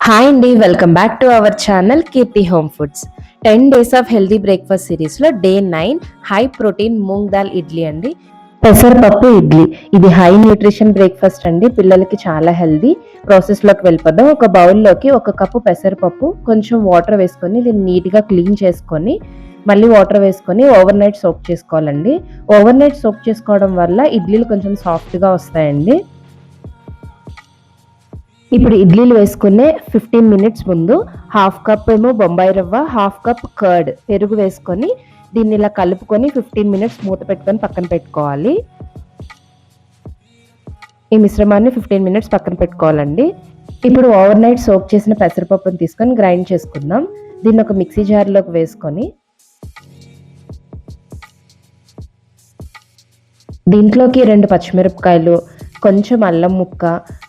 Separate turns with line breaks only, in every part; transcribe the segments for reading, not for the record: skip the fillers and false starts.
Hi అండి, welcome back to our channel Keerthi home foods. 10 days of healthy breakfast సిరీస్లో day 9 high protein moong dal idli అండి. పెసరపప్పు ఇడ్లీ, ఇది హై న్యూట్రిషన్ బ్రేక్ఫాస్ట్ అండి. పిల్లలకి చాలా హెల్దీ. ప్రాసెస్లోకి వెళ్ళిపోదాం. ఒక బౌల్లోకి 1 కప్పు పెసరపప్పు, కొంచెం వాటర్ వేసుకొని దీన్ని నీట్గా క్లీన్ చేసుకొని మళ్ళీ వాటర్ వేసుకొని ఓవర్ నైట్ సోక్ చేసుకోవాలండి. ఓవర్ నైట్ సోక్ చేసుకోవడం వల్ల ఇడ్లీలు కొంచెం సాఫ్ట్గా వస్తాయండి. ఇప్పుడు ఇడ్లీలు వేసుకునే 15 మినిట్స్ ముందు 1/2 కప్ ఏమో బొంబాయి రవ్వ, 1/2 కప్ కర్డ్ పెరుగు వేసుకొని దీన్ని ఇలా కలుపుకొని 15 మినిట్స్ మూత పెట్టుకొని పక్కన పెట్టుకోవాలి. ఈ మిశ్రమాన్ని 15 మినిట్స్ పక్కన పెట్టుకోవాలండి. ఇప్పుడు ఓవర్ నైట్ సోక్ చేసిన పెసరపప్పును తీసుకొని గ్రైండ్ చేసుకుందాం. దీన్ని ఒక మిక్సీ జార్లోకి వేసుకొని దీంట్లోకి 2 పచ్చిమిరపకాయలు, కొంచెం అల్లం ముక్క,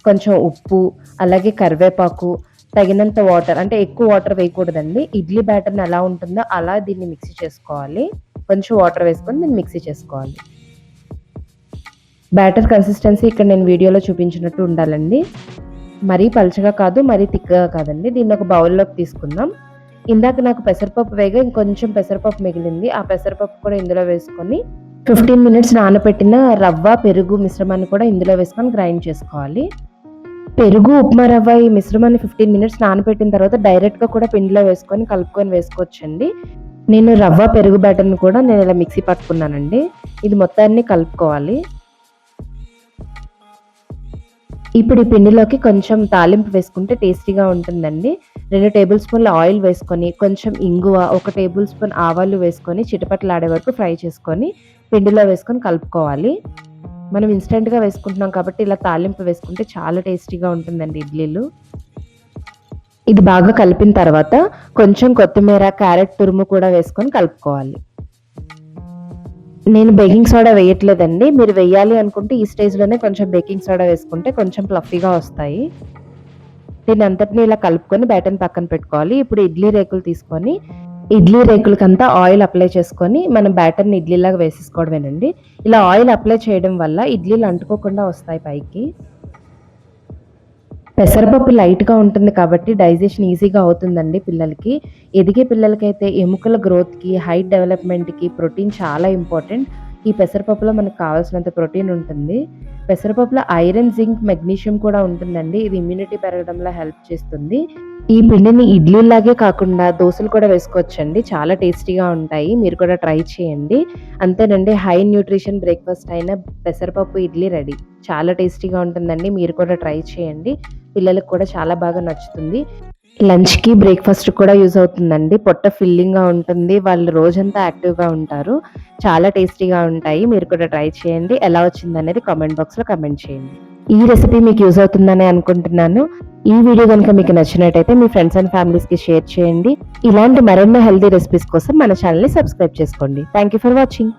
కొంచెం ఉప్పు, అలాగే కరివేపాకు, తగినంత వాటర్, అంటే ఎక్కువ వాటర్ వేయకూడదండి. ఇడ్లీ బ్యాటర్ని ఎలా ఉంటుందో అలా దీన్ని మిక్సీ చేసుకోవాలి. కొంచెం వాటర్ వేసుకొని దీన్ని మిక్సీ చేసుకోవాలి. బ్యాటర్ కన్సిస్టెన్సీ ఇక్కడ నేను వీడియోలో చూపించినట్టు ఉండాలండి. మరీ పలచగా కాదు, మరీ తిక్కగా కాదండి. దీన్ని ఒక బౌల్లోకి తీసుకుందాం. ఇందాక నాకు పెసరపప్పు వేగా ఇంకొంచెం పెసరపప్పు మిగిలింది. ఆ పెసరపప్పు కూడా ఇందులో వేసుకొని 15 మినిట్స్ నానబెట్టిన రవ్వ, పెరుగు మిశ్రమాన్ని కూడా ఇందులో వేసుకొని గ్రైండ్ చేసుకోవాలి. పెరుగు, ఉప్మా రవ్వ ఈ మిశ్రమాన్ని 15 మినిట్స్ నానబెట్టిన తర్వాత డైరెక్ట్గా కూడా పిండిలో వేసుకొని కలుపుకొని వేసుకోవచ్చండి. నేను రవ్వ, పెరుగు బ్యాటర్ని కూడా నేను ఇలా మిక్సీ పట్టుకున్నానండి. ఇది మొత్తాన్ని కలుపుకోవాలి. ఇప్పుడు ఈ పిండిలోకి కొంచెం తాలింపు వేసుకుంటే టేస్టీగా ఉంటుందండి. 2 టేబుల్ స్పూన్ల ఆయిల్ వేసుకొని, కొంచెం ఇంగువ, 1 టేబుల్ స్పూన్ ఆవాలు వేసుకొని చిటపటలాడే వరకు ఫ్రై చేసుకొని పిండిలో వేసుకొని కలుపుకోవాలి. మనం ఇన్స్టెంట్గా వేసుకుంటున్నాం కాబట్టి ఇలా తాలింపు వేసుకుంటే చాలా టేస్టీగా ఉంటుందండి ఇడ్లీలు. ఇది బాగా కలిపిన తర్వాత కొంచెం కొత్తిమీర, క్యారెట్ తురుము కూడా వేసుకొని కలుపుకోవాలి. నేను బేకింగ్ సోడా వేయట్లేదండి. మీరు వేయాలి అనుకుంటే ఈ స్టేజ్లోనే కొంచెం బేకింగ్ సోడా వేసుకుంటే కొంచెం ఫ్లఫీగా వస్తాయి. దీన్ని అంతటిని ఇలా కలుపుకొని బ్యాటర్ని పక్కన పెట్టుకోవాలి. ఇప్పుడు ఇడ్లీ రేకులు తీసుకొని ఇడ్లీ రేకులకంతా ఆయిల్ అప్లై చేసుకొని మనం బ్యాటర్ని ఇడ్లీలాగా వేసేసుకోవడమేనండి. ఇలా ఆయిల్ అప్లై చేయడం వల్ల ఇడ్లీలు అంటుకోకుండా వస్తాయి పైకి. పెసరపప్పు లైట్గా ఉంటుంది కాబట్టి డైజెషన్ ఈజీగా అవుతుందండి పిల్లలకి. ఎదిగే పిల్లలకైతే ఎముకల గ్రోత్కి, హైట్ డెవలప్మెంట్కి ప్రోటీన్ చాలా ఇంపార్టెంట్. ఈ పెసరపప్పులో మనకు కావాల్సినంత ప్రోటీన్ ఉంటుంది. పెసరపప్పులో ఐరన్, జింక్, మెగ్నీషియం కూడా ఉంటుందండి. ఇది ఇమ్యూనిటీ పెరగడంలో హెల్ప్ చేస్తుంది. ఈ పిండిని ఇడ్లీలాగే కాకుండా దోశలు కూడా వేసుకోవచ్చండి. చాలా టేస్టీగా ఉంటాయి. మీరు కూడా ట్రై చేయండి. అంతేనండి, హై న్యూట్రిషన్ బ్రేక్ఫాస్ట్ అయిన పెసరపప్పు ఇడ్లీ రెడీ. చాలా టేస్టీగా ఉంటుందండి. మీరు కూడా ట్రై చేయండి. పిల్లలకు కూడా చాలా బాగా నచ్చుతుంది. లంచ్కి, బ్రేక్ఫాస్ట్ కూడా యూజ్ అవుతుందండి. పొట్ట ఫిల్లింగ్గా ఉంటుంది. వాళ్ళు రోజంతా యాక్టివ్గా ఉంటారు. చాలా టేస్టీగా ఉంటాయి. మీరు కూడా ట్రై చేయండి. ఎలా వచ్చిందనేది కామెంట్ బాక్స్లో కామెంట్ చేయండి. ఈ రెసిపీ మీకు యూజ్ అవుతుందని అనుకుంటున్నాను. ఈ వీడియో కనుక మీకు నచ్చినట్టయితే మీ ఫ్రెండ్స్ అండ్ ఫ్యామిలీస్కి షేర్ చేయండి. ఇలాంటి మరెన్నో హెల్తీ రెసిపీస్ కోసం మన ఛానల్ని సబ్స్క్రైబ్ చేసుకోండి. Thank you for watching.